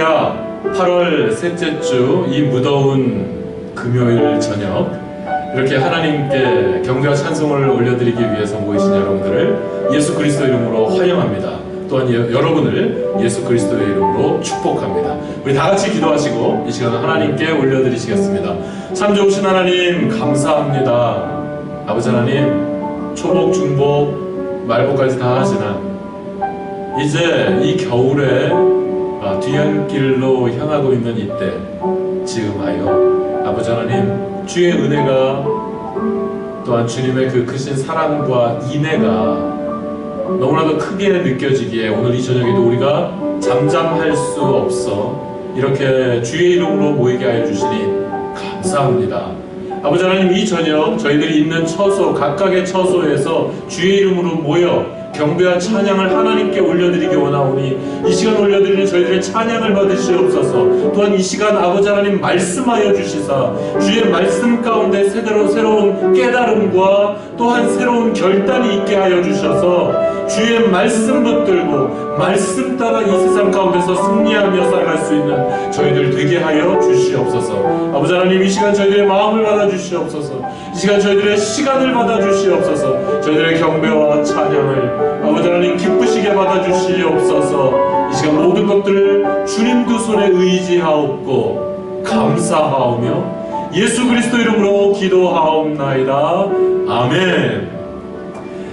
할렐루야. 8월 셋째 주 이 무더운 금요일 저녁 이렇게 하나님께 경배와 찬송을 올려드리기 위해서 모이신 여러분들을 예수 그리스도 이름으로 환영합니다. 또한 여러분을 예수 그리스도의 이름으로 축복합니다. 우리 다 같이 기도하시고 이 시간 하나님께 올려드리시겠습니다. 참 좋으신 하나님 감사합니다. 아버지 하나님, 초복 중복 말복까지 다 하시나 이제 이 겨울에 뒤안길로 향하고 있는 이때 지금하여 아버지 하나님, 주의 은혜가 또한 주님의 그 크신 사랑과 인애가 너무나도 크게 느껴지기에 오늘 이 저녁에도 우리가 잠잠할 수 없어 이렇게 주의 이름으로 모이게 하여 주시니 감사합니다. 아버지 하나님, 이 저녁 저희들이 있는 처소, 각각의 처소에서 주의 이름으로 모여 경배와 찬양을 하나님께 올려드리기 원하오니 이 시간 올려드리는 저희들의 찬양을 받으시옵소서. 또한 이 시간 아버지 하나님 말씀하여 주시사 주의 말씀 가운데 새로운 깨달음과 또한 새로운 결단이 있게 하여 주셔서 주의 말씀 붙들고 말씀 따라 이 세상 가운데서 승리하며 살아갈 수 있는 저희들 되게 하여 주시옵소서. 아버지 하나님, 이 시간 저희들의 마음을 받아주시옵소서. 이 시간 저희들의 시간을 받아주시옵소서. 저희들의 경배와 찬양을 아버지 하나님 기쁘시게 받아주시옵소서. 이 시간 모든 것들을 주님 두 손에 의지하옵고 감사하오며 예수 그리스도 이름으로 기도하옵나이다. 아멘.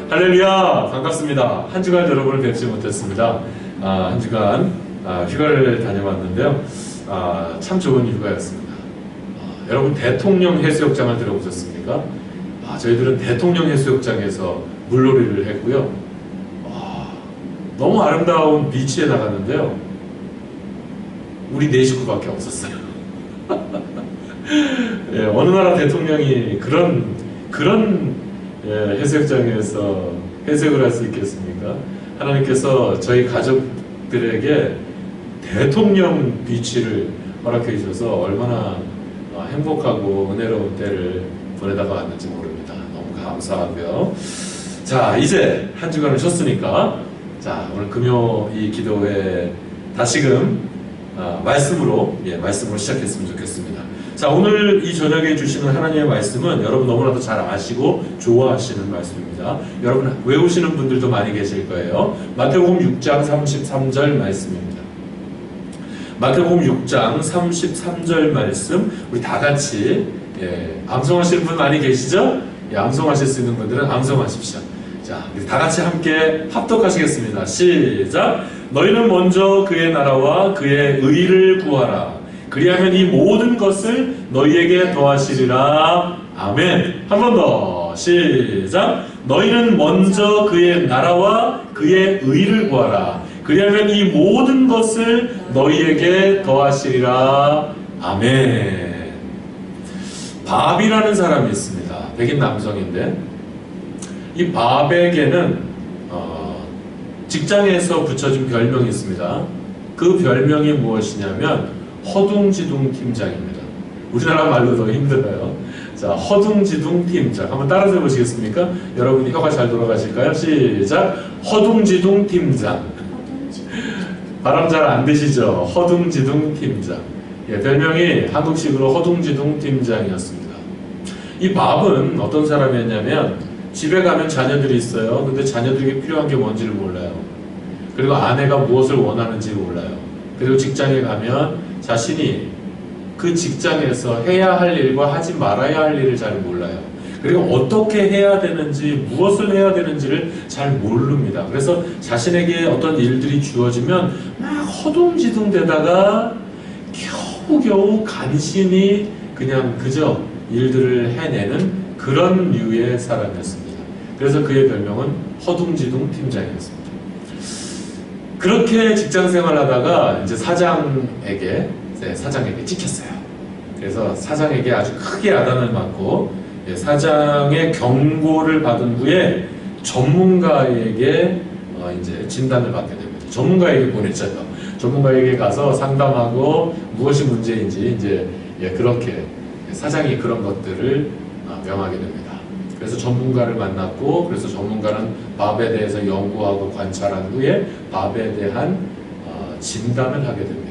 할렐루야. 반갑습니다. 한 주간 여러분을 뵙지 못했습니다. 한 주간 휴가를 다녀왔는데요. 참 좋은 휴가였습니다. 여러분 대통령 해수욕장을 들어보셨습니까? 저희들은 대통령 해수욕장에서 물놀이를 했고요. 너무 아름다운 비치에 나갔는데요. 우리 4식구밖에 없었어요. 예, 어느 나라 대통령이 그런 해수욕장에서 해수욕을 할 수 있겠습니까? 하나님께서 저희 가족들에게 대통령 비치를 허락해 주셔서 얼마나 행복하고 은혜로운 때를 보내다가 왔는지 모릅니다. 너무 감사하고요. 자, 이제 한 주간을 쉬었으니까 오늘 금요 이 기도회 다시금 말씀으로 시작했으면 좋겠습니다. 자, 오늘 이 저녁에 주시는 하나님의 말씀은 여러분 너무나도 잘 아시고 좋아하시는 말씀입니다. 여러분 외우시는 분들도 많이 계실 거예요. 마태복음 6장 33절 말씀입니다. 마태복음 6장 33절 말씀 우리 다 같이 암송하시는 분 많이 계시죠? 암송하실 수 있는 분들은 암송하십시오. 자, 우리 다 같이 함께 합독하시겠습니다. 시작! 너희는 먼저 그의 나라와 그의 의를 구하라. 그리하면 이 모든 것을 너희에게 더하시리라. 아멘. 한 번 더. 시작! 너희는 먼저 그의 나라와 그의 의를 구하라. 그리하면 이 모든 것을 너희에게 더하시리라. 아멘. 밥이라는 사람이 있습니다. 백인 남성인데 이 밥에게는 직장에서 붙여준 별명이 있습니다. 그 별명이 무엇이냐면 허둥지둥 팀장입니다. 우리나라 말로 더 힘들어요. 자, 허둥지둥 팀장. 한번 따라서 해보시겠습니까? 여러분이 혀가 잘 돌아가실까요? 시작! 허둥지둥 팀장. 발음 잘 안 되시죠? 허둥지둥 팀장. 별명이 한국식으로 허둥지둥 팀장이었습니다. 이 밥은 어떤 사람이었냐면 집에 가면 자녀들이 있어요. 근데 자녀들에게 필요한 게 뭔지를 몰라요. 그리고 아내가 무엇을 원하는지 몰라요. 그리고 직장에 가면 자신이 그 직장에서 해야 할 일과 하지 말아야 할 일을 잘 몰라요. 그리고 어떻게 해야 되는지, 무엇을 해야 되는지를 잘 모릅니다. 그래서 자신에게 어떤 일들이 주어지면 막 허둥지둥 대다가 겨우겨우 간신히 그냥 그저 일들을 해내는 그런 류의 사람이었습니다. 그래서 그의 별명은 허둥지둥 팀장이었습니다. 그렇게 직장 생활하다가 이제 사장에게 찍혔어요. 그래서 사장에게 아주 크게 야단을 맞고 사장의 경고를 받은 후에 전문가에게 이제 진단을 받게 됩니다. 전문가에게 보내져요. 전문가에게 가서 상담하고 무엇이 문제인지 이제 그렇게 사장이 그런 것들을 명하게 됩니다. 그래서 전문가를 만났고, 그래서 전문가는 밥에 대해서 연구하고 관찰한 후에 밥에 대한 진단을 하게 됩니다.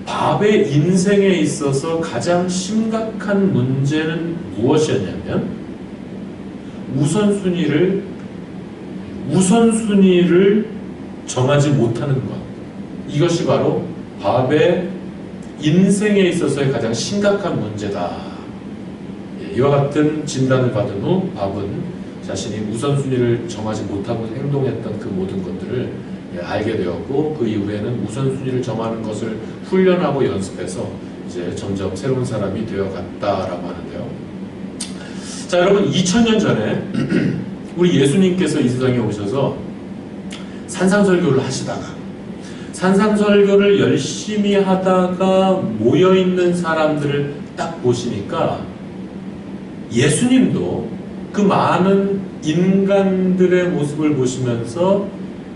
밥의 인생에 있어서 가장 심각한 문제는 무엇이었냐면 우선순위를 정하지 못하는 것. 이것이 바로 밥의 인생에 있어서의 가장 심각한 문제다. 이와 같은 진단을 받은 후 밥은 자신이 우선순위를 정하지 못하고 행동했던 그 모든 것들을 알게 되었고, 그 이후에는 우선순위를 정하는 것을 훈련하고 연습해서 이제 점점 새로운 사람이 되어갔다라고 하는데요. 자, 여러분, 2000년 전에 우리 예수님께서 이 세상에 오셔서 산상설교를 하시다가, 산상설교를 열심히 하다가 모여있는 사람들을 딱 보시니까 예수님도 그 많은 인간들의 모습을 보시면서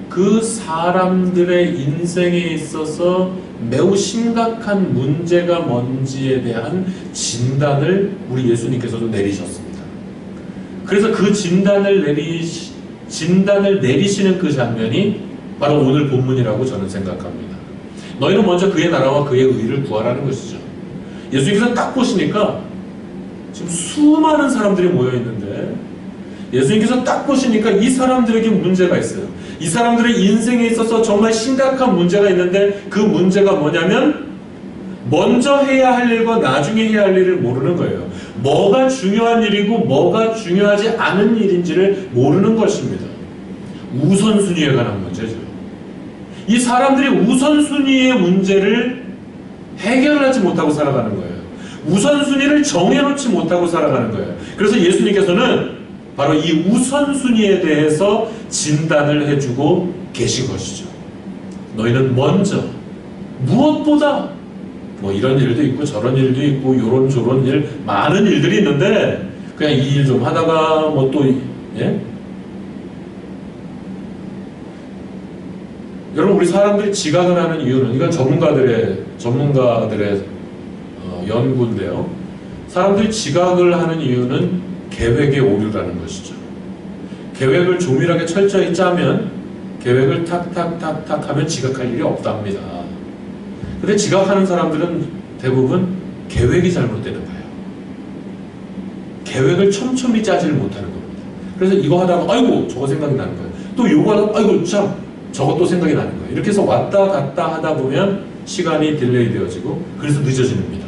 그 사람들의 인생에 있어서 매우 심각한 문제가 뭔지에 대한 진단을 우리 예수님께서도 내리셨습니다. 그래서 그 진단을 내리시는 그 장면이 바로 오늘 본문이라고 저는 생각합니다. 너희는 먼저 그의 나라와 그의 의를 구하라는 것이죠. 예수님께서 딱 보시니까 지금 수많은 사람들이 모여 있는데, 예수님께서 딱 보시니까 이 사람들에게 문제가 있어요. 이 사람들의 인생에 있어서 정말 심각한 문제가 있는데, 그 문제가 뭐냐면 먼저 해야 할 일과 나중에 해야 할 일을 모르는 거예요. 뭐가 중요한 일이고 뭐가 중요하지 않은 일인지를 모르는 것입니다. 우선순위에 관한 문제죠. 이 사람들이 우선순위의 문제를 해결하지 못하고 살아가는 거예요. 우선순위를 정해놓지 못하고 살아가는 거예요. 그래서 예수님께서는 바로 이 우선순위에 대해서 진단을 해주고 계신 것이죠. 너희는 먼저 무엇보다 뭐 이런 일도 있고 저런 일도 있고 요런 저런 일, 많은 일들이 있는데 그냥 이 일 좀 하다가 뭐 또 여러분, 우리 사람들이 지각을 하는 이유는, 이건 전문가들의 연구인데요. 사람들이 지각을 하는 이유는 계획의 오류라는 것이죠. 계획을 조밀하게 철저히 짜면, 계획을 탁탁탁탁 하면 지각할 일이 없답니다. 근데 지각하는 사람들은 대부분 계획이 잘못되는 거예요. 계획을 촘촘히 짜지를 못하는 겁니다. 그래서 이거 하다가 아이고 저거 생각이 나는 거예요. 또 요거 하다가 아이고 참 저것도 생각이 나는 거예요. 이렇게 해서 왔다 갔다 하다 보면 시간이 딜레이 되어지고, 그래서 늦어집니다.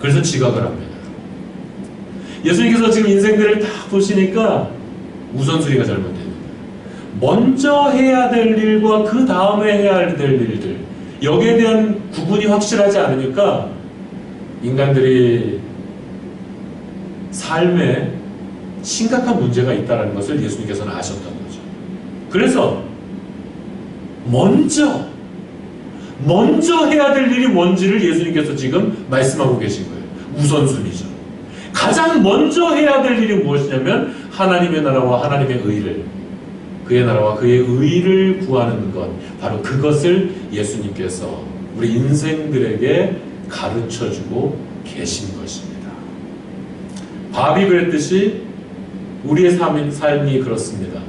그래서 지각을 합니다. 예수님께서 지금 인생들을 다 보시니까 우선순위가 잘못됩니다. 먼저 해야 될 일과 그 다음에 해야 될 일들, 여기에 대한 구분이 확실하지 않으니까 인간들이 삶에 심각한 문제가 있다는 것을 예수님께서는 아셨던 거죠. 그래서 먼저 해야 될 일이 뭔지를 예수님께서 지금 말씀하고 계신 거예요. 우선순위죠. 가장 먼저 해야 될 일이 무엇이냐면 하나님의 나라와 하나님의 의를, 그의 나라와 그의 의를 구하는 것, 바로 그것을 예수님께서 우리 인생들에게 가르쳐주고 계신 것입니다. 바비 그랬듯이 우리의 삶이 그렇습니다.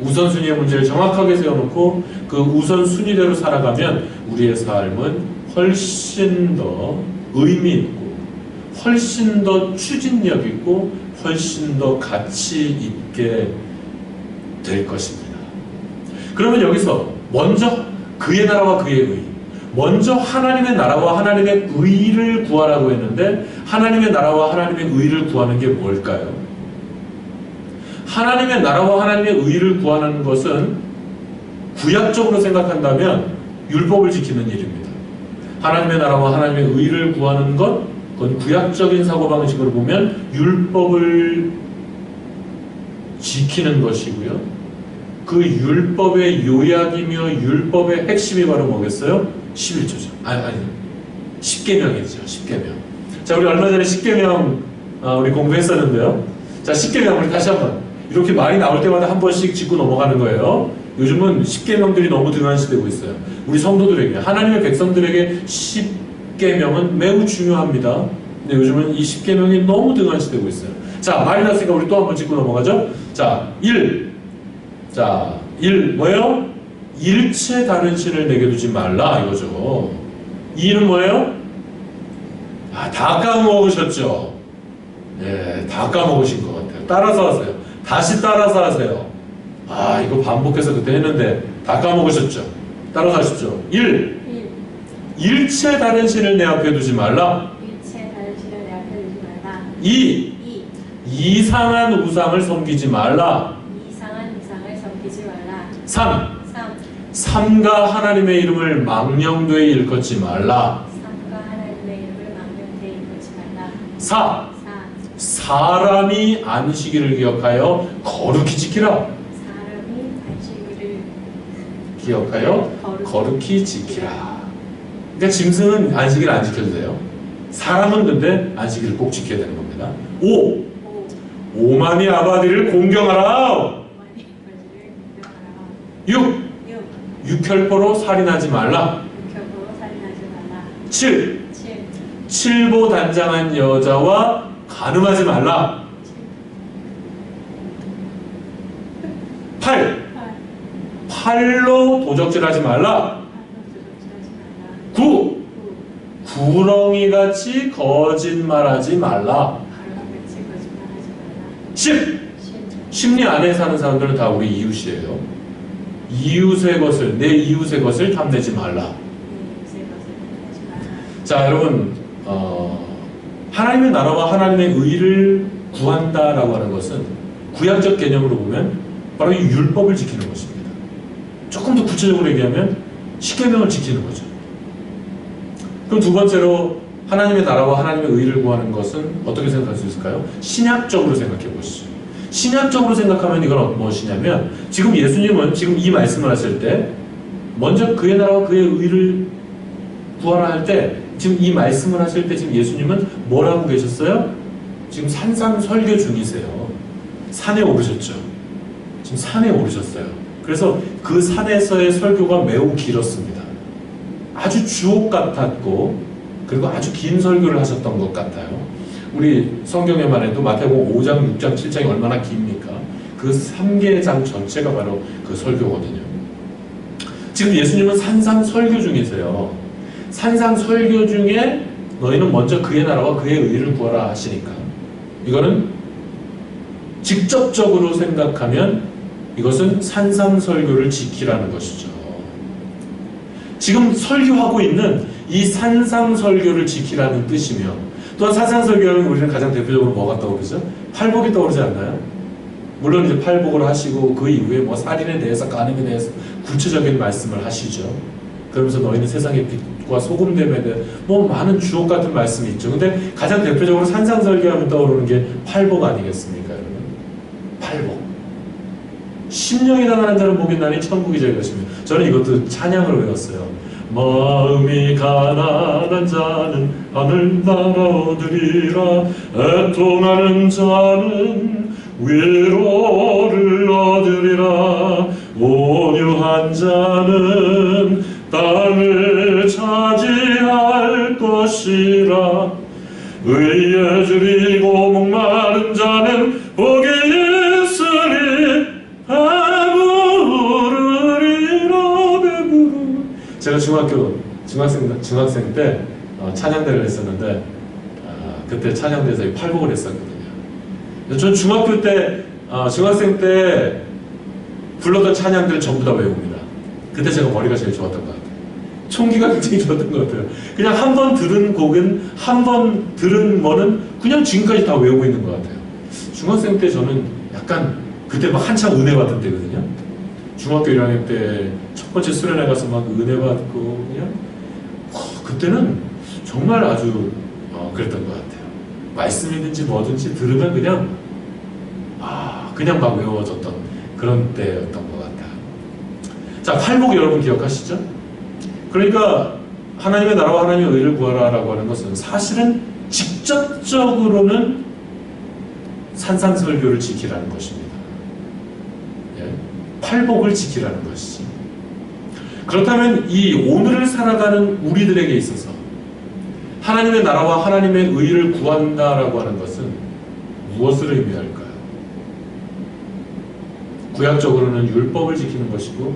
우선순위의 문제를 정확하게 세워놓고 그 우선순위대로 살아가면 우리의 삶은 훨씬 더 의미 있고, 훨씬 더 추진력 있고, 훨씬 더 가치 있게 될 것입니다. 그러면 여기서 먼저 그의 나라와 그의 의, 먼저 하나님의 나라와 하나님의 의를 구하라고 했는데, 하나님의 나라와 하나님의 의를 구하는 게 뭘까요? 하나님의 나라와 하나님의 의를 구하는 것은 구약적으로 생각한다면 율법을 지키는 일입니다. 하나님의 나라와 하나님의 의를 구하는 것, 그건 구약적인 사고방식으로 보면 율법을 지키는 것이고요. 그 율법의 요약이며 율법의 핵심이 바로 뭐겠어요? 11조죠. 아니, 10계명이죠. 10계명. 자, 우리 얼마 전에 10계명 우리 공부했었는데요. 자, 10계명 우리 다시 한번, 이렇게 말이 나올 때마다 한 번씩 짚고 넘어가는 거예요. 요즘은 10계명들이 너무 등한시되고 있어요. 우리 성도들에게, 하나님의 백성들에게 10계명은 매우 중요합니다. 근데 요즘은 이 10계명이 너무 등한시되고 있어요. 자, 말이 났으니까 우리 또 한 번 짚고 넘어가죠. 자, 1 뭐예요? 일체 다른 신을 내게 두지 말라, 이거죠. 2는 뭐예요? 다 까먹으셨죠? 예, 다 까먹으신 것 같아요. 따라서 하세요. 다시 따라서 하세요. 이거 반복해서 그때 했는데 다 까먹으셨죠? 따라서 하십시오. 1. 일체 다른 신을 내 앞에 두지 말라. 2. 이상한 우상을 섬기지 말라. 3. 삼가 하나님의 이름을 망령되이 일컫지 말라. 4. 사람이 안식일을 기억하여 거룩히 지키라. 기억하여 거룩히 지키라. 그러니까 짐승은 안식일 안 지켜도 돼요. 사람은 근데 안식일을 꼭 지켜야 되는 겁니다. 5. 오만이 아바디를 공경하라. 6. 육혈포로 살인하지 말라. 7. 칠보 단장한 여자와 간음하지 말라. 8. 팔로 도적질하지 말라. 9. 구렁이같이 거짓말하지 말라. 10. 심리 안에 사는 사람들은 다 우리 이웃이에요. 이웃의 것을, 내 이웃의 것을 탐내지 말라. 자, 여러분, 하나님의 나라와 하나님의 의를 구한다라고 하는 것은 구약적 개념으로 보면 바로 이 율법을 지키는 것입니다. 조금 더 구체적으로 얘기하면 십계명을 지키는 거죠. 그럼 두 번째로 하나님의 나라와 하나님의 의를 구하는 것은 어떻게 생각할 수 있을까요? 신약적으로 생각해 보시죠. 신약적으로 생각하면 이건 무엇이냐면 지금 예수님은 지금 이 말씀을 하실 때 먼저 그의 나라와 그의 의를 구하라 할 때 지금 이 말씀을 하실 때 지금 예수님은 뭘 하고 계셨어요? 지금 산상설교 중이세요. 산에 오르셨죠. 지금 산에 오르셨어요. 그래서 그 산에서의 설교가 매우 길었습니다. 아주 주옥 같았고 그리고 아주 긴 설교를 하셨던 것 같아요. 우리 성경에만 해도 마태복음 5장, 6장, 7장이 얼마나 깁니까? 그 3개장 전체가 바로 그 설교거든요. 지금 예수님은 산상 설교 중이세요. 산상 설교 중에 너희는 먼저 그의 나라와 그의 의를 구하라 하시니까 이거는 직접적으로 생각하면 이것은 산상 설교를 지키라는 것이죠. 지금 설교하고 있는 이 산상 설교를 지키라는 뜻이며 또한 산상 설교는 우리는 가장 대표적으로 뭐가 떠오르죠? 팔복이 떠오르지 않나요? 물론 이제 팔복을 하시고 그 이후에 뭐 살인에 대해서 간음에 대해서 구체적인 말씀을 하시죠. 그러면서 너희는 세상의 빛과 소금됨에 대해 뭐 많은 주옥 같은 말씀이 있죠. 근데 가장 대표적으로 산상 설교하면 떠오르는 게 팔복 아니겠습니까, 여러분? 팔복. 심령이 당하는 자는 복이 나니 천국이 될 것입니다. 저는 이것도 찬양으로 외웠어요. 마음이 가난한 자는 하늘나라 얻으리라. 애통하는 자는 위로를 얻으리라. 온유한 자는 땅을 차지할 것이라. 의에 줄이고 목마른 자는 복이 있으리. 배부르리라. 배부르. 제가 중학생 때 찬양대를 했었는데 그때 찬양대에서 팔복을 했었거든요. 전 중학교 때 중학생 때 불렀던 찬양들을 전부 다 외웁니다. 그때 제가 머리가 제일 좋았던 것 같아요. 총기가 굉장히 좋았던 것 같아요. 그냥 한 번 들은 곡은 한 번 들은 뭐는 그냥 지금까지 다 외우고 있는 것 같아요. 중학생 때 저는 약간 그때 막 한참 은혜 받을 때거든요. 중학교 1학년 때 첫 번째 수련회 가서 막 은혜 받고 그냥 그때는 정말 아주 그랬던 것 같아요. 말씀이든지 뭐든지 들으면 그냥 막 외워졌던 그런 때였던 것 같아요. 자, 팔복 여러분 기억하시죠? 그러니까 하나님의 나라와 하나님의 의를 구하라라고 하는 것은 사실은 직접적으로는 산상설교를 지키라는 것입니다. 예? 팔복을 지키라는 것이지. 그렇다면 이 오늘을 살아가는 우리들에게 있어서 하나님의 나라와 하나님의 의를 구한다라고 하는 것은 무엇을 의미할까요? 구약적으로는 율법을 지키는 것이고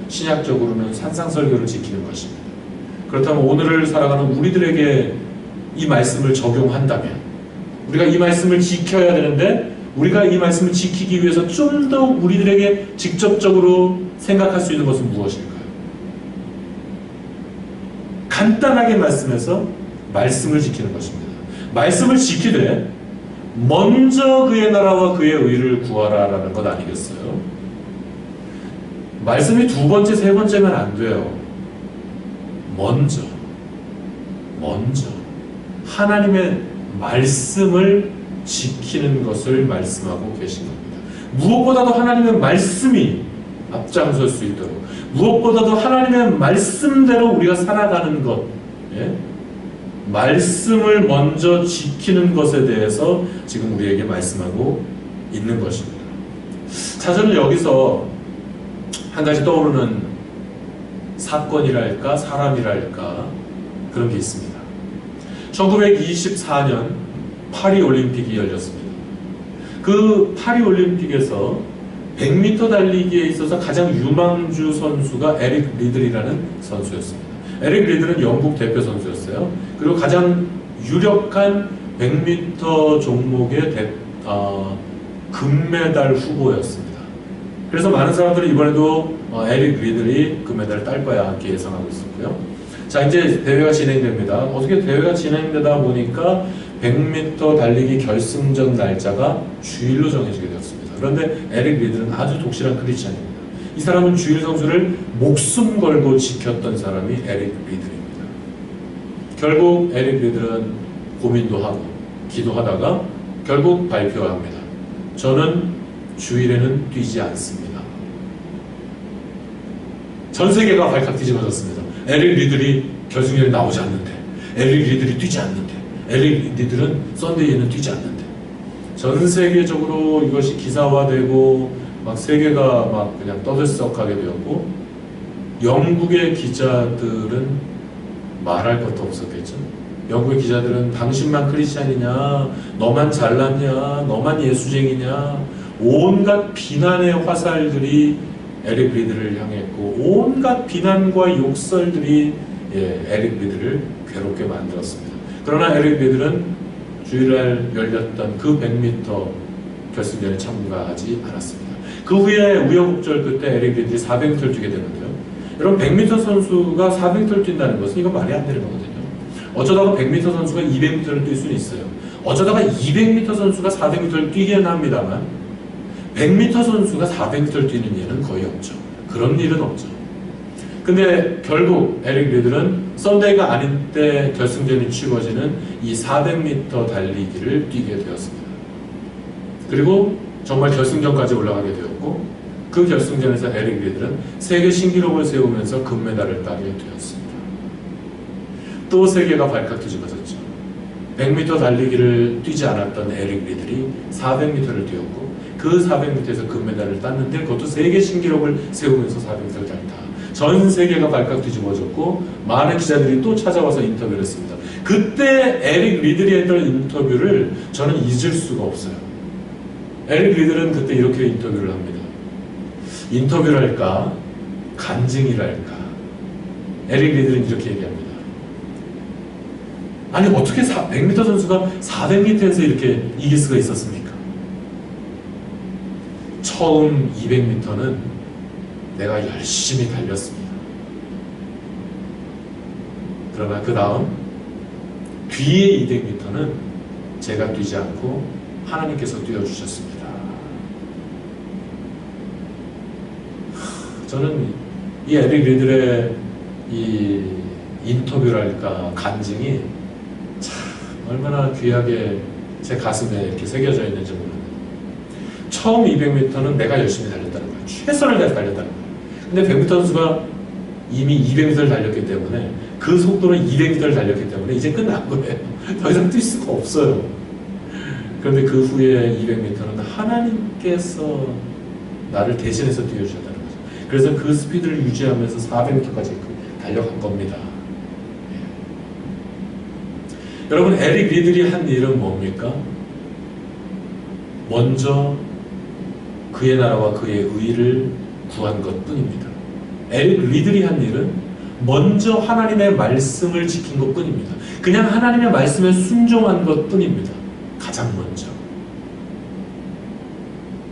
신약적으로는 산상설교를 지키는 것입니다. 그렇다면 오늘을 살아가는 우리들에게 이 말씀을 적용한다면, 우리가 이 말씀을 지켜야 되는데 우리가 이 말씀을 지키기 위해서 좀 더 우리들에게 직접적으로 생각할 수 있는 것은 무엇일까요? 간단하게 말씀해서 말씀을 지키는 것입니다. 말씀을 지키되 먼저 그의 나라와 그의 의를 구하라라는 것 아니겠어요? 말씀이 두 번째, 세 번째면 안 돼요. 먼저 하나님의 말씀을 지키는 것을 말씀하고 계신 겁니다. 무엇보다도 하나님의 말씀이 앞장설 수 있도록, 무엇보다도 하나님의 말씀대로 우리가 살아가는 것, 말씀을 먼저 지키는 것에 대해서 지금 우리에게 말씀하고 있는 것입니다. 자, 저는 여기서 한 가지 떠오르는 사건이랄까 사람이랄까 그런 게 있습니다. 1924년 파리올림픽이 열렸습니다. 그 파리올림픽에서 100m 달리기에 있어서 가장 유망주 선수가 에릭 리들이라는 선수였습니다. 에릭 리들은 영국 대표 선수였어요. 그리고 가장 유력한 100m 종목의 금메달 후보였습니다. 그래서 많은 사람들이 이번에도 에릭 리들이 금메달을 딸 거야 이렇게 예상하고 있었고요. 자, 이제 대회가 진행됩니다. 어떻게 대회가 진행되다 보니까 100m 달리기 결승전 날짜가 주일로 정해지게 되었습니다. 그런데 에릭 리들은 아주 독실한 크리스찬입니다. 이 사람은 주일 성수를 목숨 걸고 지켰던 사람이 에릭 리들입니다. 결국 에릭 리들은 고민도 하고 기도하다가 결국 발표합니다. 저는 주일에는 뛰지 않습니다. 전 세계가 발칵 뒤집어졌습니다. 에릭 리들이 결승전에 나오지 않는데, 에릭 리들이 뛰지 않는데, 에릭 리들은 썬데이에는 뛰지 않는데, 전 세계적으로 이것이 기사화되고 막 세계가 막 그냥 떠들썩하게 되었고, 영국의 기자들은 말할 것도 없었겠죠. 영국의 기자들은 당신만 크리스찬이냐, 너만 잘났냐, 너만 예수쟁이냐, 온갖 비난의 화살들이 에릭 리들을 향했고, 온갖 비난과 욕설들이 에릭 리들을 괴롭게 만들었습니다. 그러나 에릭 리들은 주일날 열렸던 그 100m 결승전에 참가하지 않았습니다. 그 후에 우여곡절 끝에 에릭 리들이 400m를 뛰게 되는데요. 여러분, 100m 선수가 400m를 뛴다는 것은 이건 말이 안 되는 거거든요. 어쩌다가 100m 선수가 200m를 뛸 수는 있어요. 어쩌다가 200m 선수가 400m를 뛰기는 합니다만 100m 선수가 400m를 뛰는 일은 거의 없죠. 그런 일은 없죠. 근데 결국 에릭 리들은 썬데이가 아닌 때 결승전이 치러지는 이 400m 달리기를 뛰게 되었습니다. 그리고 정말 결승전까지 올라가게 되었고, 그 결승전에서 에릭 리들은 세계 신기록을 세우면서 금메달을 따게 되었습니다. 또 세계가 발칵 뒤집어졌죠. 100m 달리기를 뛰지 않았던 에릭 리들이 400m를 뛰었고, 그 400m에서 금메달을 땄는데 그것도 세계 신기록을 세우면서 400m를 달다. 전 세계가 발칵 뒤집어졌고, 많은 기자들이 또 찾아와서 인터뷰를 했습니다. 그때 에릭 리들이 했던 인터뷰를 저는 잊을 수가 없어요. 에릭 리들은 그때 이렇게 인터뷰를 합니다. 인터뷰랄까, 간증이랄까. 에릭 리들은 이렇게 얘기합니다. 아니, 어떻게 100m 선수가 400m에서 이렇게 이길 수가 있었습니까? 처음 200m는 내가 열심히 달렸습니다. 그러나 그 다음 뒤에 200m는 제가 뛰지 않고 하나님께서 뛰어주셨습니다. 저는 이 에릭 리들의 이 인터뷰랄까, 간증이 참 얼마나 귀하게 제 가슴에 이렇게 새겨져 있는지 모릅니다. 처음 200m는 내가 열심히 달렸다는 거예요. 최선을 다해서 달렸다는 거예요. 근데 100m 선수가 이미 200m를 달렸기 때문에, 그 속도는 200m를 달렸기 때문에 이제 끝난 거예요. 더 이상 뛸 수가 없어요. 그런데 그 후에 200m는 하나님께서 나를 대신해서 뛰어주셨다는 거죠. 그래서 그 스피드를 유지하면서 400m까지 달려간 겁니다. 여러분, 에릭 리들이 한 일은 뭡니까? 먼저 그의 나라와 그의 의를 구한 것 뿐입니다. 에릭 리들이 한 일은 먼저 하나님의 말씀을 지킨 것 뿐입니다. 그냥 하나님의 말씀에 순종한 것 뿐입니다. 가장 먼저.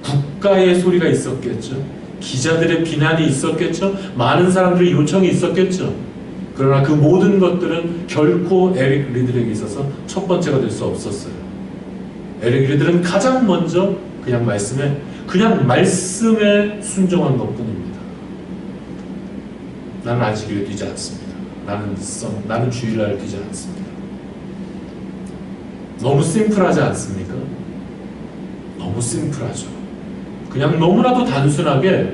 국가의 소리가 있었겠죠. 기자들의 비난이 있었겠죠. 많은 사람들의 요청이 있었겠죠. 그러나 그 모든 것들은 결코 에릭 리들에게 있어서 첫 번째가 될 수 없었어요. 에릭 리들은 가장 먼저 그냥 말씀에 순종한 것 뿐입니다. 나는 안식일에 뛰지 않습니다. 나는 주일날 뛰지 않습니다. 너무 심플하지 않습니까? 너무 심플하죠. 그냥 너무나도 단순하게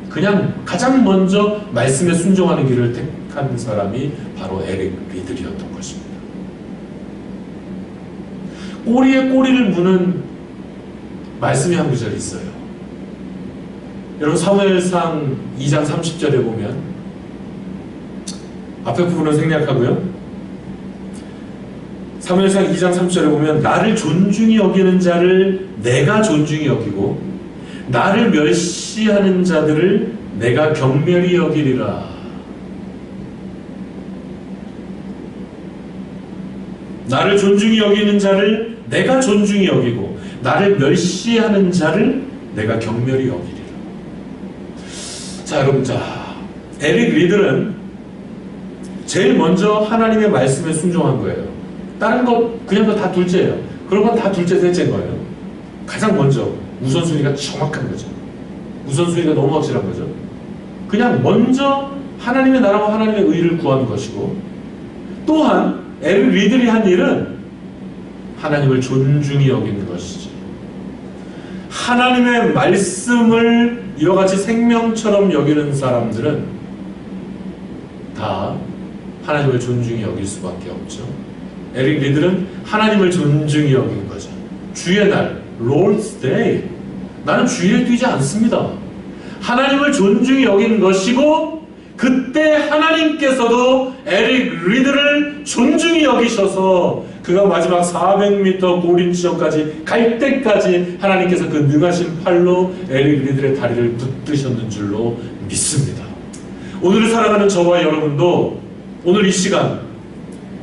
그냥 가장 먼저 말씀에 순종하는 길을 택한 사람이 바로 에릭 리들이었던 것입니다. 꼬리에 꼬리를 무는 말씀이 한 구절이 있어요. 여러분 사무엘상 2장 30절에 보면 앞에 부분은 생략하고요. 사무엘상 2장 30절에 보면 나를 존중히 여기는 자를 내가 존중히 여기고 나를 멸시하는 자들을 내가 경멸히 여기리라. 나를 존중히 여기는 자를 내가 존중히 여기고 나를 멸시하는 자를 내가 경멸히 여기리라. 자 여러분, 에릭 리들은 제일 먼저 하나님의 말씀에 순종한 거예요. 다른 것 그냥 다 둘째예요. 그런 건 다 둘째 셋째인 거예요. 가장 먼저 우선순위가 정확한 거죠. 우선순위가 너무 확실한 거죠. 그냥 먼저 하나님의 나라와 하나님의 의를 구하는 것이고, 또한 에릭 리들이 한 일은 하나님을 존중히 여기는 것이죠. 하나님의 말씀을 이와 같이 생명처럼 여기는 사람들은 다 하나님을 존중히 여길 수밖에 없죠. 에릭 리들은 하나님을 존중히 여긴 거죠. 주의 날, Lord's Day. 나는 주일에 뛰지 않습니다. 하나님을 존중히 여기는 것이고, 그때 하나님께서도 에릭 리들을 존중히 여기셔서 그가 마지막 400m 고린 지점까지 갈 때까지 하나님께서 그 능하신 팔로 에릭 리들의 다리를 붙드셨는 줄로 믿습니다. 오늘을 살아가는 저와 여러분도 오늘 이 시간,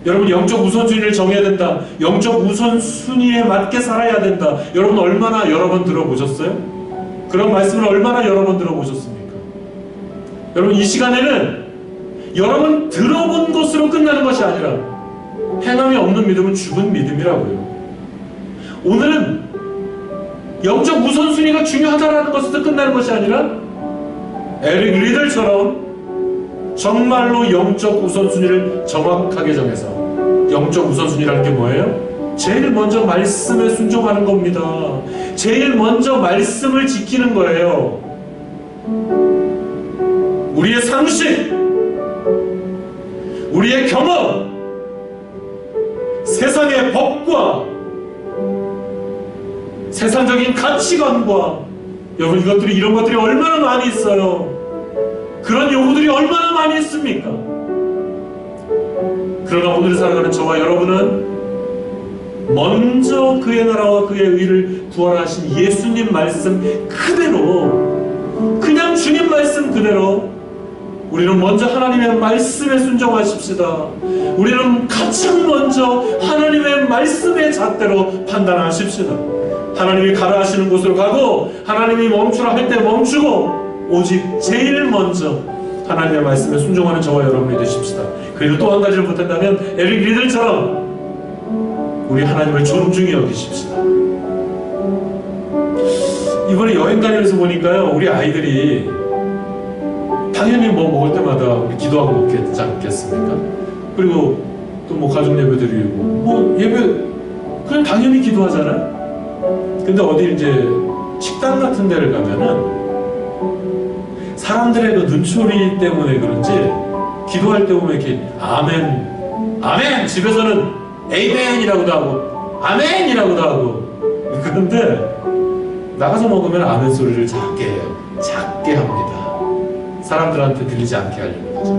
여러분 영적 우선순위를 정해야 된다. 영적 우선순위에 맞게 살아야 된다. 여러분 얼마나 여러 번 들어보셨어요? 그런 말씀을 얼마나 여러 번 들어보셨습니까? 여러분 이 시간에는 여러분 들어본 것으로 끝나는 것이 아니라 행함이 없는 믿음은 죽은 믿음이라고요. 오늘은 영적 우선순위가 중요하다는 것에서 끝나는 것이 아니라 에릭 리들처럼 정말로 영적 우선순위를 정확하게 정해서, 영적 우선순위라는 게 뭐예요? 제일 먼저 말씀에 순종하는 겁니다. 제일 먼저 말씀을 지키는 거예요. 우리의 상식, 우리의 경험, 세상의 법과 세상적인 가치관과, 여러분 이런 것들이 얼마나 많이 있어요. 그런 요구들이 얼마나 많이 있습니까? 그러나 오늘 살아가는 저와 여러분은 먼저 그의 나라와 그의 의를 구하라신 예수님 말씀 그대로, 그냥 주님 말씀 그대로 우리는 먼저 하나님의 말씀에 순종하십시다. 우리는 가장 먼저 하나님의 말씀의 잣대로 판단하십시다. 하나님이 가라 하시는 곳으로 가고, 하나님이 멈추라 할 때 멈추고, 오직 제일 먼저 하나님의 말씀에 순종하는 저와 여러분이 되십시다. 그리고 또 한 가지를 부탁한다면 에릭 리들처럼 우리 하나님을 존중히 여기십시다. 이번에 여행 다니면서 보니까요, 우리 아이들이 당연히 뭐 먹을 때마다 우리 기도하고 먹겠지 않겠습니까? 그리고 또 뭐 가족 예배 드리고 뭐 예배 그냥 당연히 기도하잖아요. 근데 어디 이제 식당 같은 데를 가면은 사람들의 그 눈초리 때문에 그런지 기도할 때 보면 이렇게 아멘, 아멘! 집에서는 에이멘이라고도 하고 아멘이라고도 하고, 그런데 나가서 먹으면 아멘 소리를 작게 해요. 작게 합니다. 사람들한테 들리지 않게 하려는 거죠.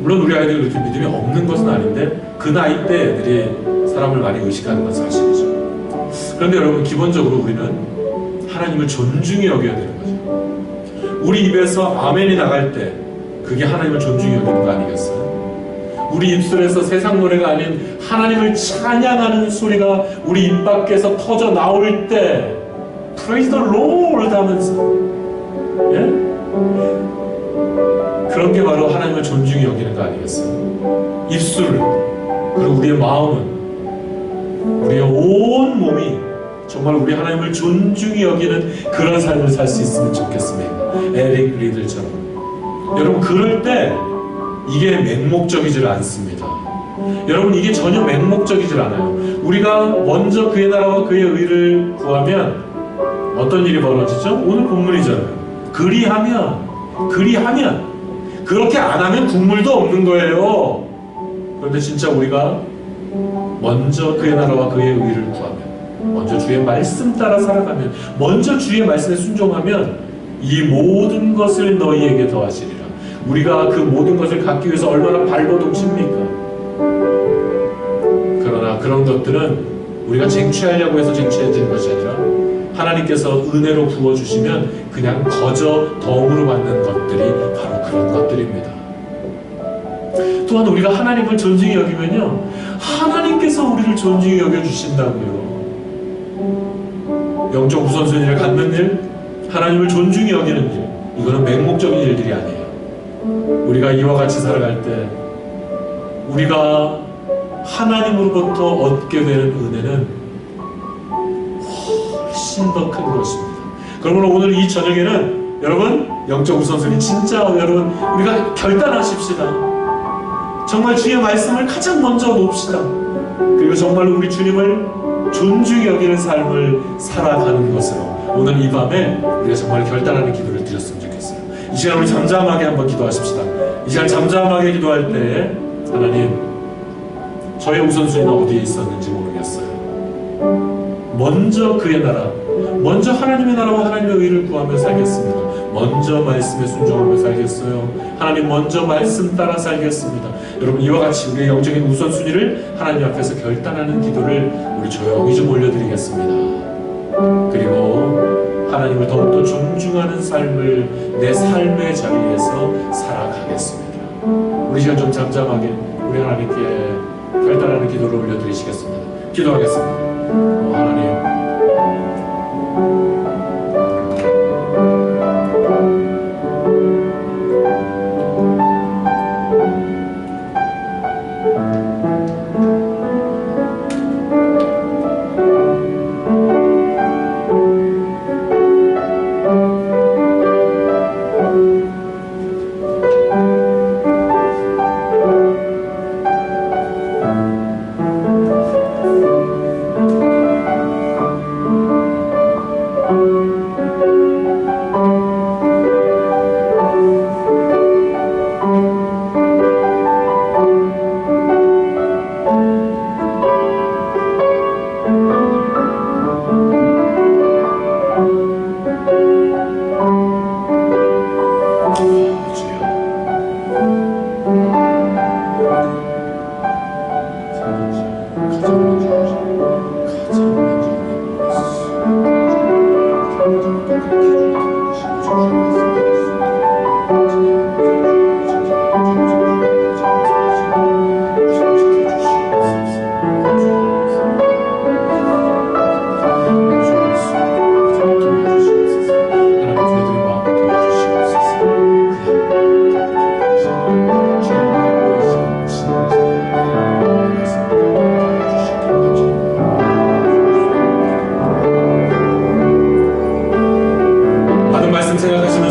물론 우리 아이들이 그렇게 믿음이 없는 것은 아닌데 그 나이 때 애들이 사람을 많이 의식하는 건 사실이죠. 그런데 여러분 기본적으로 우리는 하나님을 존중히 여겨야 되는 거죠. 우리 입에서 아멘이 나갈 때 그게 하나님을 존중히 여기는 거 아니겠어요? 우리 입술에서 세상 노래가 아닌 하나님을 찬양하는 소리가 우리 입 밖에서 터져 나올 때 Praise the Lord 하면서, 예? 그런 게 바로 하나님을 존중히 여기는 거 아니겠어요? 입술을, 그리고 우리의 마음은, 우리의 온 몸이 정말 우리 하나님을 존중히 여기는 그런 삶을 살 수 있으면 좋겠습니다. 에릭 리들처럼. 여러분, 그럴 때 이게 맹목적이질 않습니다. 여러분, 이게 전혀 맹목적이질 않아요. 우리가 먼저 그의 나라와 그의 의를 구하면 어떤 일이 벌어지죠? 오늘 본문이잖아요. 그리하면 그렇게 안 하면 국물도 없는 거예요. 그런데 진짜 우리가 먼저 그의 나라와 그의 의를 구하면, 먼저 주의 말씀 따라 살아가면, 먼저 주의 말씀에 순종하면 이 모든 것을 너희에게 더하시리라. 우리가 그 모든 것을 갖기 위해서 얼마나 발버둥칩니까? 그러나 그런 것들은 우리가 쟁취하려고 해서 쟁취해지는 것이 아니라 하나님께서 은혜로 부어주시면 그냥 거저 덤으로 받는 것들이 바로 그런 것들입니다. 또한 우리가 하나님을 존중히 여기면요, 하나님께서 우리를 존중히 여겨주신다고요. 영적 우선순위를 갖는 일, 하나님을 존중히 여기는 일, 이거는 맹목적인 일들이 아니에요. 우리가 이와 같이 살아갈 때 우리가 하나님으로부터 얻게 되는 은혜는 훨씬 더 큰 것입니다. 그러므로 오늘 이 저녁에는 여러분, 영적 우선순위 진짜 여러분 우리가 결단하십시다. 정말 주의 말씀을 가장 먼저 놓읍시다. 그리고 정말 우리 주님을 존중히 여기는 삶을 살아가는 것으로 오늘 이 밤에 우리가 정말 결단하는 기도를 드렸으면 좋겠어요. 이 시간 우리 잠잠하게 한번 기도하십시다. 이 시간 잠잠하게 기도할 때, 하나님, 저의 우선순위는 어디에 있었는지 모르겠어요. 먼저 그의 나라, 먼저 하나님의 나라와 하나님의 의를 구하며 살겠습니다. 먼저 말씀에 순종하며 살겠어요. 하나님, 먼저 말씀 따라 살겠습니다. 여러분, 이와 같이 우리의 영적인 우선순위를 하나님 앞에서 결단하는 기도를 우리 조용히 좀 올려드리겠습니다. 그리고 하나님을 더욱더 존중하는 삶을 내 삶의 자리에서 살아가겠습니다. 우리 시간 좀 잠잠하게 우리 하나님께 결단하는 기도를 올려드리시겠습니다. 기도하겠습니다. 하나님, 생각하시면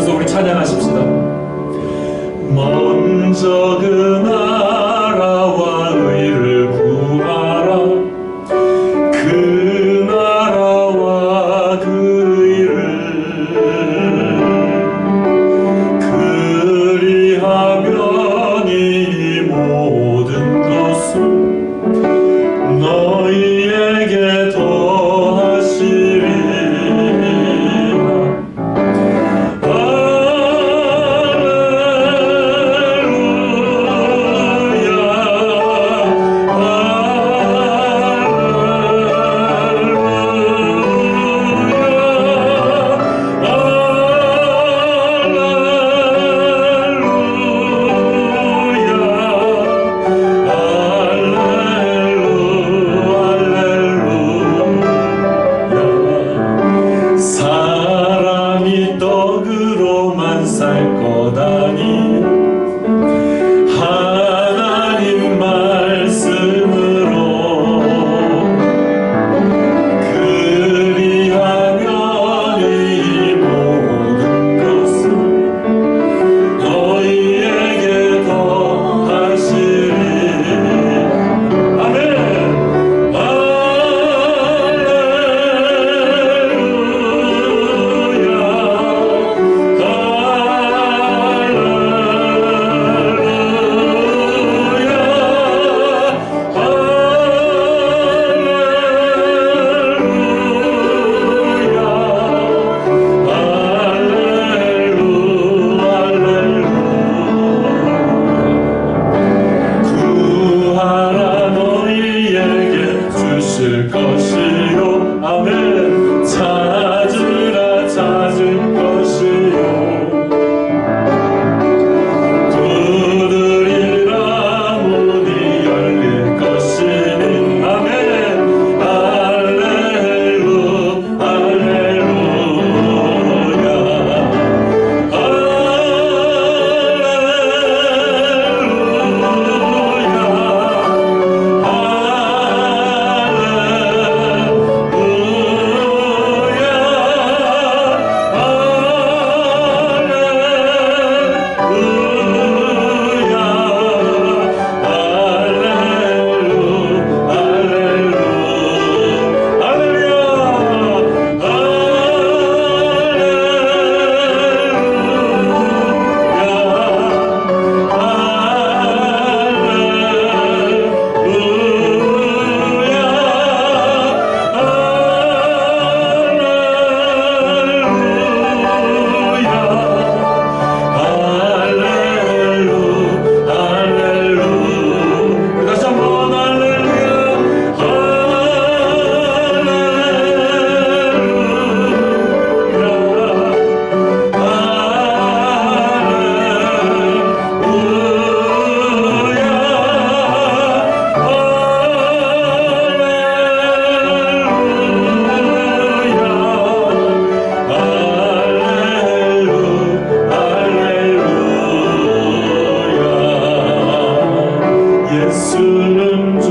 예수는 주,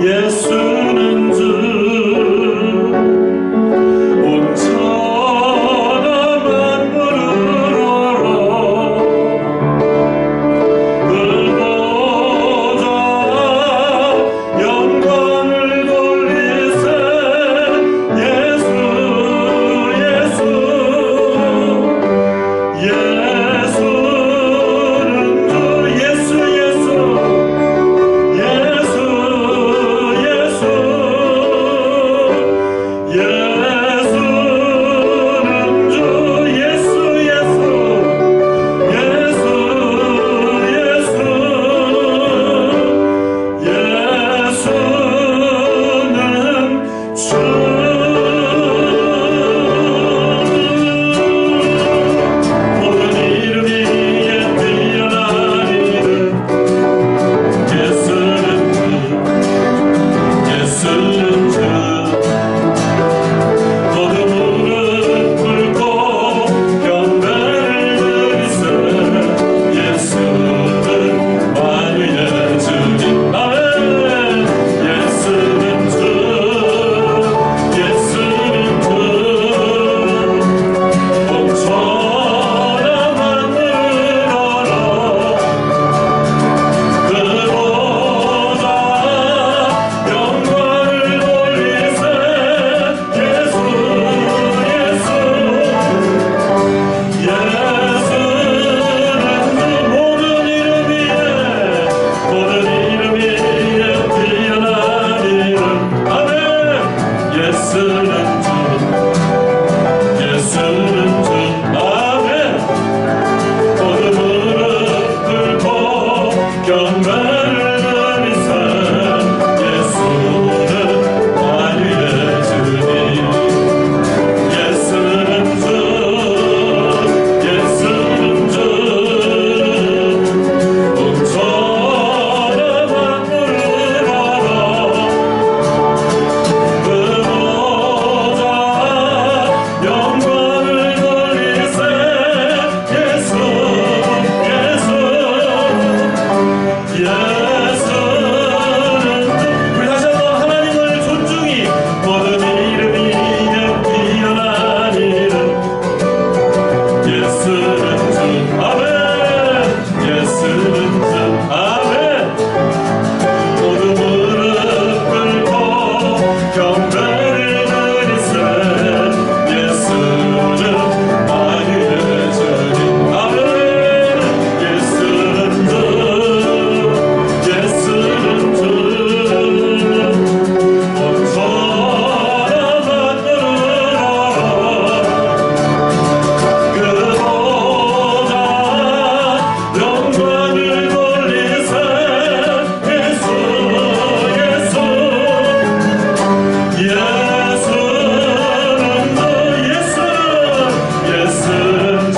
예수는 주, 온 천하 만물을 알아. 그 보좌 영광을 돌리세. 예수, 예수, 예수는 주, 예수, 예수, 예수, 예수, 예수는 주, 예수, 예수, 예수, 예수는 주. 모든 이름 위에 뛰어난 이름 예수는 주, 예수는 주. 모든 무릎 꿇고 경배를 드리세. 예수는 만유의 주님. 아멘. 예수는 주, 예수는 주, 온 천하 만물을 알아. 그 보좌 영광을 돌리세. 예수, 예수, 예수는 주. 모든 이름 위에, 모든 이름 위에 뛰어난 이름. 아멘. 예수는 주, 예수는 주. 아멘. 모든 무릎 꿇고 경배를 드리세. 예수는 만유의 주님. 예수는 주, 예수는 주, 온 천하 만물을 알아. 그 보좌 영광을 돌리세. 예수, 예수, 예수는 주. 우리 다시 한번 하나님을 존중히 모든 이름 위에 뛰어난 이름 예수는 주. 아멘. 예수는 주. 아멘. 모두 무릎 꿇고 경배를 드리세. 예수는 만유의 주님. 아멘. 예수는 주, 예수는 주, 온 천하 만물을 알아. 그 보좌 영광을 돌리세. 예수, 예수, 예수는 주, 예수, 예수는 주,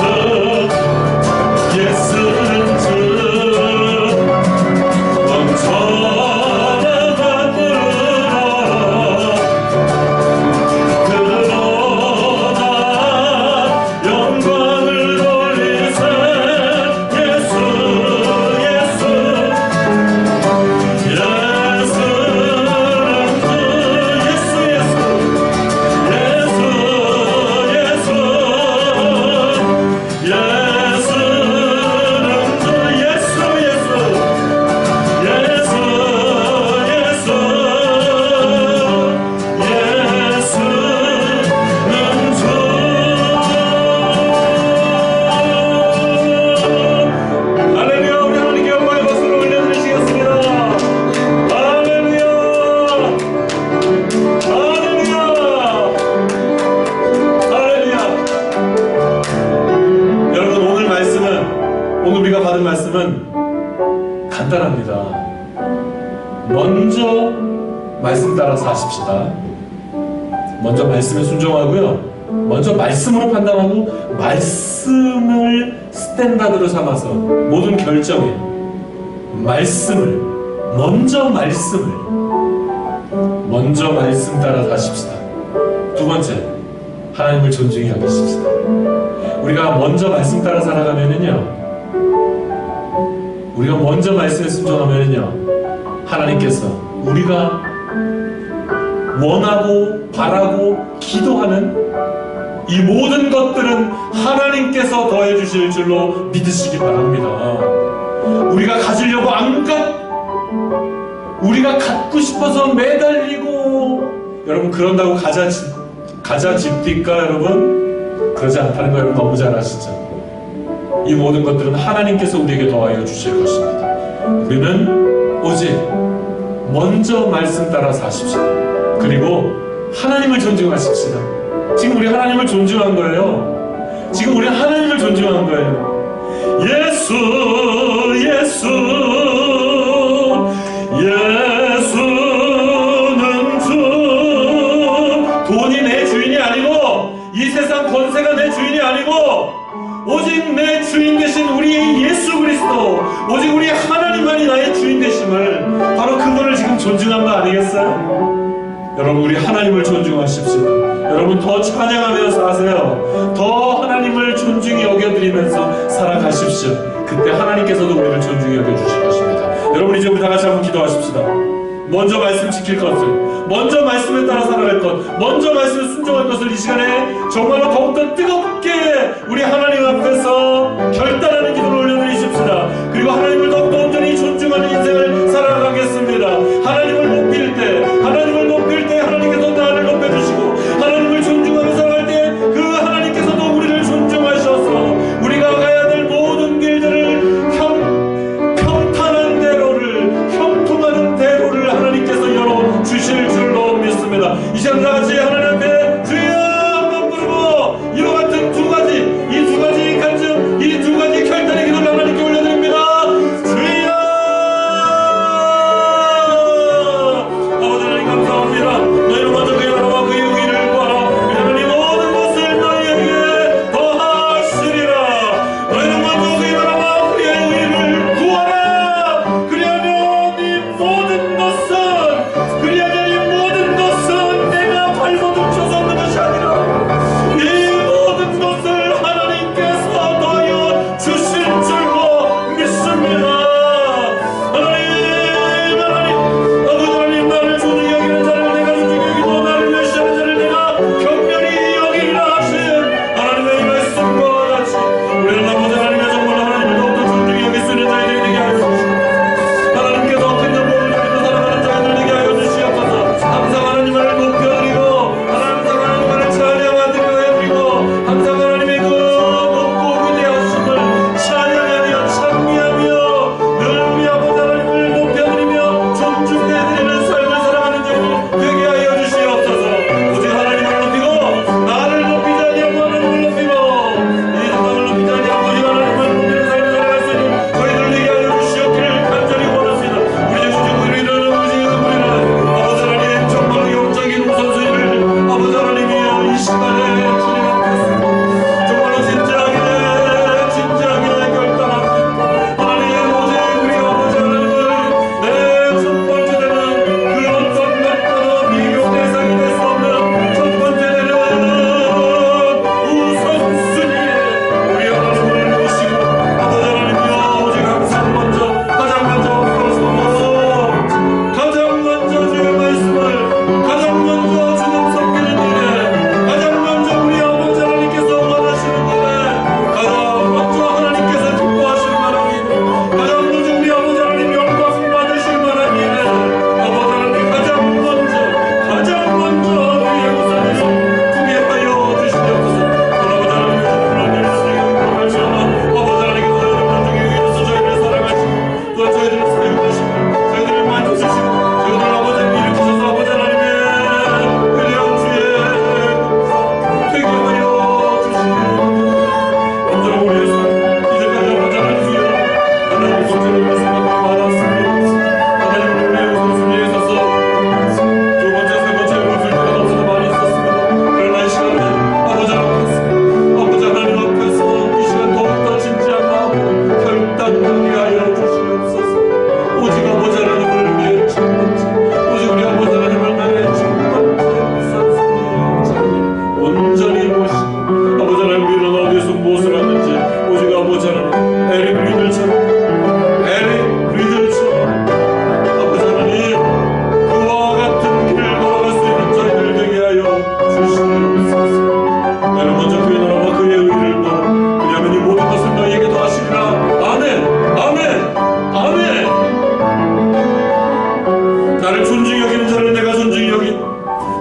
예수는 주, 온 천하 만물을 알아. 그 보좌 영광을 돌리세. 예수, 예수, 예수는 주, 예수, 예수, 예수, 예수, 예수는 주, 예수, 예수, 예수, 예수는 주. 할렐루야. 우리 하나님께 영광의 박수를 올려드리시겠습니다. 할렐루야, 할렐루야, 할렐루야. 여러분, 오늘 말씀은, 오늘 우리가 받은 말씀은 간단합니다. 먼저 말씀 따라서 하십시다. 먼저 말씀에 순종하고요. 먼저 말씀으로 판단하고 말씀을 스탠다드로 삼아서 모든 결정에 말씀을, 먼저 말씀 따라서 하십시다. 두 번째, 하나님을 존중히 여기십시다. 우리가 먼저 말씀 따라 살아가면은요, 우리 우리가 먼저 말씀에 순종하면요, 하나님께서 우리가 원하고 바라고 기도하는 이 모든 것들은 하나님께서 더해 주실 줄로 믿으시기 바랍니다. 우리가 가지려고 우리가 갖고 싶어서 매달리고, 여러분 그런다고 가자 집니까 여러분? 그러지 않다는 거 여러분 너무 잘 아시죠? 이 모든 것들은 하나님께서 우리에게 더하여 주실 것입니다. 우리는 오직 먼저 말씀 따라 사십시오. 그리고 하나님을 존중하십시다. 지금 우리 하나님을 존중한 거예요. 지금 우리 하나님을 존중한 거예요. 예수 예수는 주. 돈이 내 주인이 아니고 이 세상 권세가 내 주인이 아니고 오직 내 주인 되신 우리 예수 그리스도, 오직 우리 하나님만이 나의 주인 되심을, 바로 그분을 지금 존중한 거 아니겠어요? 여러분 우리 하나님을 존중하십시오. 여러분 더 찬양하며 사세요. 더 하나님을 존중히 여겨드리면서 살아가십시오. 그때 하나님께서도 우리를 존중히 여겨주실 것입니다. 여러분 이제 우리 다같이 한번 기도하십시다. 먼저 말씀 지킬 것을, 먼저 말씀에 따라 살아갈 것, 먼저 말씀에 순종할 것을 이 시간에 정말로 더욱더 뜨겁게 우리 하나님 앞에서 결단하는 기도를 올려드리십시다. 그리고 하나님을 더욱더 온전히 존중하는 인생을 살아가겠습니다. 하나님을 높일 때 하나님께서 나를 높여주시고, 하나님을 존중하며 살아갈 때 그 하나님께서도 우리를 존중하셔서 우리가 가야 될 모든 길들을 평탄한 대로를, 형통하는 대로를 하나님께서 열어주실 줄로 믿습니다. 이 시간 다같이 하나님 앞에 주여 한번 부르고 이와 같은 이 두 가지 간증, 이 두 가지 결단의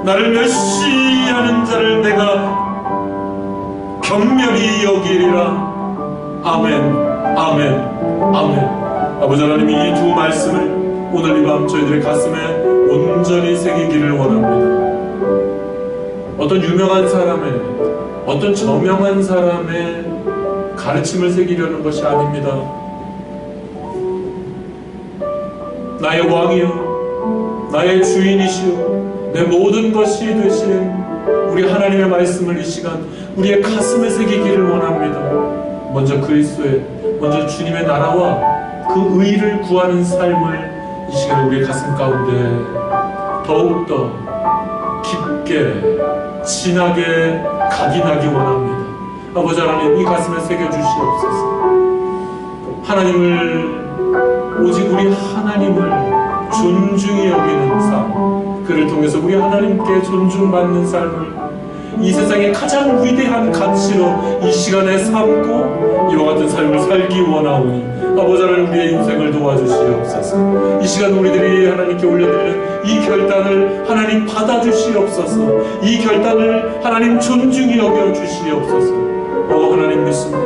나를 멸시하는 자를 내가 경멸히 여기리라. 아멘, 아멘, 아멘. 아버지 하나님이 이 두 말씀을 오늘 이 밤 저희들의 가슴에 온전히 새기기를 원합니다. 어떤 유명한 사람의, 어떤 저명한 사람의 가르침을 새기려는 것이 아닙니다. 나의 왕이요, 나의 주인이시요, 내 모든 것이 되신 우리 하나님의 말씀을 이 시간 우리의 가슴에 새기기를 원합니다. 먼저 그리스도의, 먼저 주님의 나라와 그 의를 구하는 삶을 이 시간 우리의 가슴 가운데 더욱더 깊게 진하게 각인하기 원합니다. 아버지 하나님, 이 가슴에 새겨주시옵소서. 하나님을, 오직 우리 하나님을 존중히 여기는 삶, 그를 통해서 우리 하나님께 존중받는 삶을 이 세상의 가장 위대한 가치로 이 시간에 삼고 이와 같은 삶을 살기 원하오니 아버지 하나님, 우리의 인생을 도와주시옵소서. 이 시간 우리들이 하나님께 올려드리는 이 결단을 하나님 받아주시옵소서. 이 결단을 하나님 존중히 여겨주시옵소서. 오 하나님 믿습니다.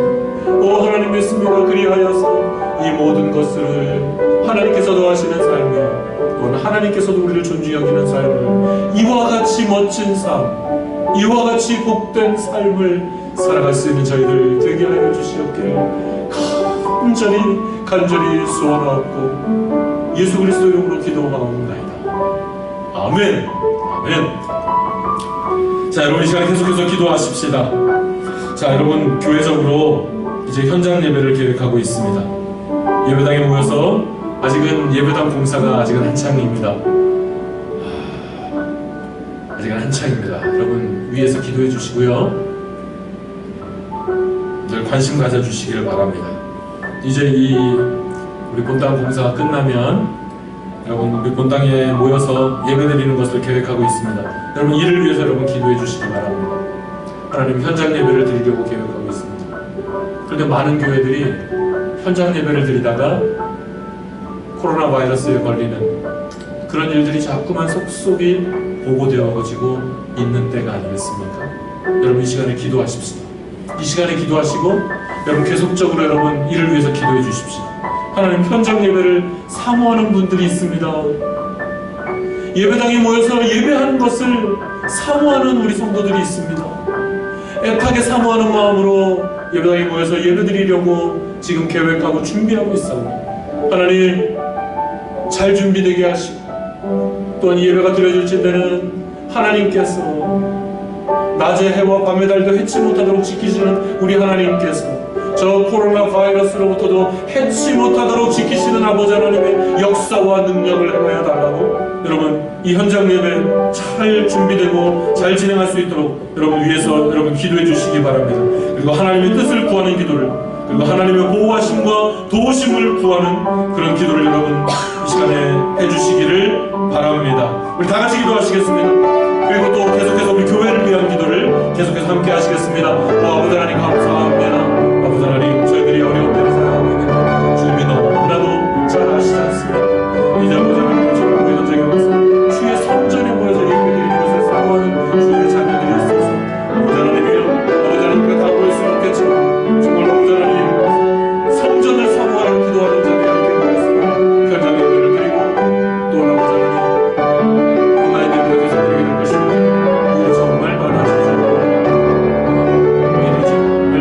오 하나님 믿습니다. 그리하여서 이 모든 것을 하나님께서도 하시는 삶이요, 또한 하나님께서도 우리를 존중히 여기는 삶을, 이와 같이 멋진 삶, 이와 같이 복된 삶을 살아갈 수 있는 저희들 되게 하여 주시옵기를 간절히 소원하옵고 예수 그리스도 이름으로 기도하옵나이다. 아멘. 아멘. 자, 여러분 이 시간에 계속해서 기도하십시다. 자, 여러분 교회적으로 이제 현장 예배를 계획하고 있습니다. 예배당에 모여서 아직은 예배당 공사가 아직은 한창입니다. 아직은 한창입니다. 여러분 위에서 기도해 주시고요, 늘 관심 가져 주시기를 바랍니다. 이제 우리 본당 공사가 끝나면 여러분 우리 본당에 모여서 예배드리는 것을 계획하고 있습니다. 여러분 이를 위해서 여러분 기도해 주시기 바랍니다. 하나님 현장 예배를 드리려고 계획하고 있습니다. 그런데 많은 교회들이 현장 예배를 드리다가 코로나 바이러스에 걸리는 그런 일들이 자꾸만 속속이 보고되어지고 있는 때가 아니겠습니까? 여러분 이 시간에 기도하십시오. 이 시간에 기도하시고 여러분 계속적으로 여러분 이를 위해서 기도해 주십시오. 하나님 현장 예배를 사모하는 분들이 있습니다. 예배당에 모여서 예배하는 것을 사모하는 우리 성도들이 있습니다. 애타게 사모하는 마음으로 예배당에 모여서 예배드리려고 지금 계획하고 준비하고 있어요. 하나님 잘 준비되게 하시고, 또한 이 예배가 드려질 때는 하나님께서 낮의 해와 밤의 달도 해치 못하도록 지키시는 우리 하나님께서 저 코로나 바이러스로부터도 해치 못하도록 지키시는 아버지 하나님의 역사와 능력을 행하여 달라고 여러분 이 현장 예배 잘 준비되고 잘 진행할 수 있도록 여러분 위해서 여러분 기도해 주시기 바랍니다. 그리고 하나님의 뜻을 구하는 기도를, 그리고 하나님의 보호하심과 도우심을 구하는 그런 기도를 여러분 이 시간에 해주시기를 바랍니다. 우리 다 같이 기도하시겠습니다. 그리고 또 계속해서 우리 교회를 위한 기도를 계속해서 함께 하시겠습니다. 아버지 하나님 감사합니다. 아버지 하나님, 저희들이 어려운 때를 살아가고 있는 주님이 너무나도 잘 아시지 않습니까? 이제 아버지 하나님 전국의 현장에 와서 주의 성전에 모여서 예배드리는 것을 사모하는 주의 자녀들이 있어서 아버지 하나님이여, 아버지 하나님과 다 모일 수는 없겠지만 정말 아버지 하나님 성전을 사모하는 기도하는 자들이 함께 모여서 현장 예배를 드리고 또 아버지 하나님 온라인 예배를 계속 드리게 될 것입니다. 우리 정말 많아지죠. 미리 정말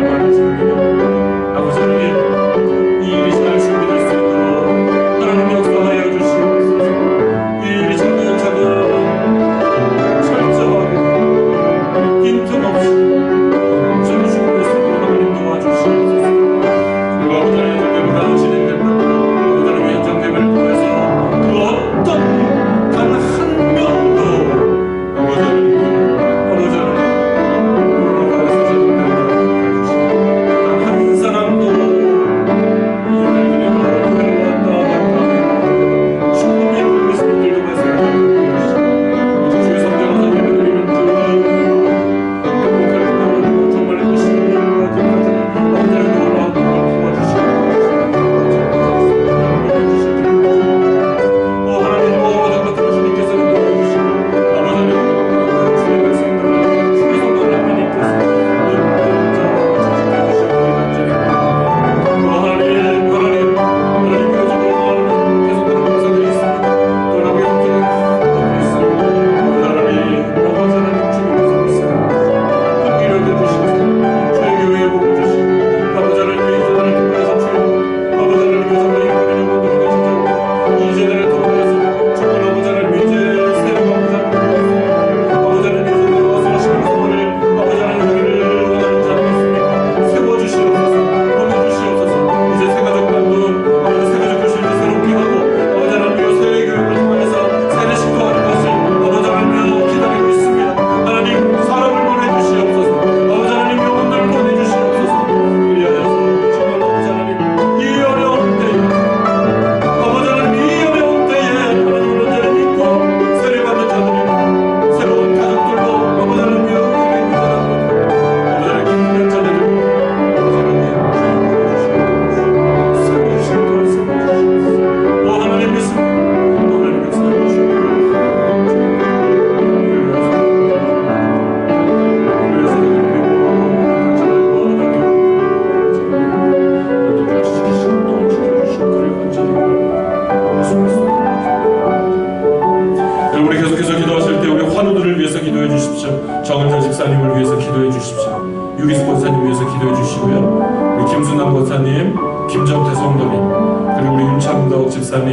기도해 주십시오. 유기수 권사님 위해서 기도해 주시고요. 우리 김순남 권사님, 김정태 성도님, 그리고 우리 윤창덕 집사님,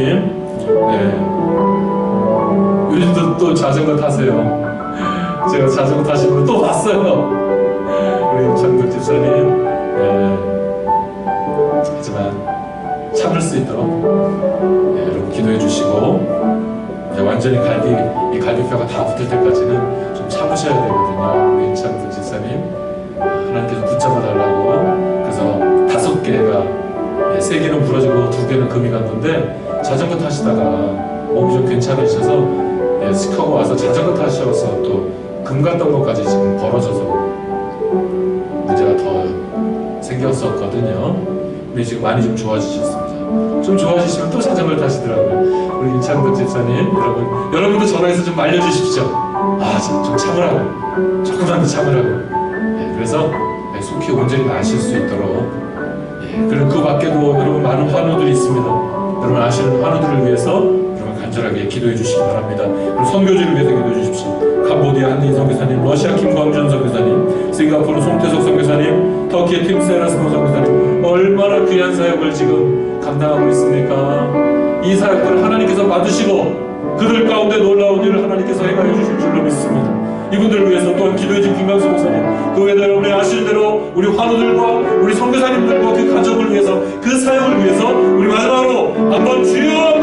네. 요즘도 또 자전거 타세요. 제가 자전거 타시는 거 또 봤어요. 우리 윤창덕 집사님, 네. 하지만 참을 수 있도록 네, 여러분 기도해 주시고, 이제 완전히 이 갈비뼈가 다 붙을 때까지는 좀 참으셔야 되거든요. 우리 윤창덕 집사님, 하나님께서 붙잡아 달라고. 그래서 5개가 3개는 부러지고 2개는 금이 갔는데, 자전거 타시다가 몸이 좀 괜찮으셔서 시카고 와서 자전거 타셔서 또 금 갔던 것까지 지금 벌어져서 문제가 더 생겼었거든요. 근데 지금 많이 좀 좋아지셨습니다. 좀 좋아지시면 또 자전거를 타시더라고요. 우리 윤창덕 집사님, 여러분도 전화해서 좀 알려주십시오. 좀 참으라고, 조금만 더 참으라고. 그래서 속히 온전히 나으실 수 있도록. 그리고 그 밖에도 여러분 많은 환우들이 있습니다. 여러분 아시는 환우들을 위해서 여러분 간절하게 기도해 주시기 바랍니다. 그리고 선교지를 위해서 기도해 주십시오. 캄보디아 한인 선교사님, 러시아 김광준 선교사님, 싱가포르 송태석 선교사님, 터키의 팀세라스모 선교사님, 얼마나 귀한 사역을 지금 감당하고 있습니까? 이 사역들을 하나님께서 받으시고 그들 가운데 놀라운 일을 하나님께서 행하여 주실 줄로 믿습니다. 이분들을 위해서 또한 기도해준 김광수 목사님, 그 외에도 여러분이 아시는 대로 우리 환우들과 우리 선교사님들과 그 가족을 위해서, 그 사역을 위해서 우리 마지막으로 한번 주여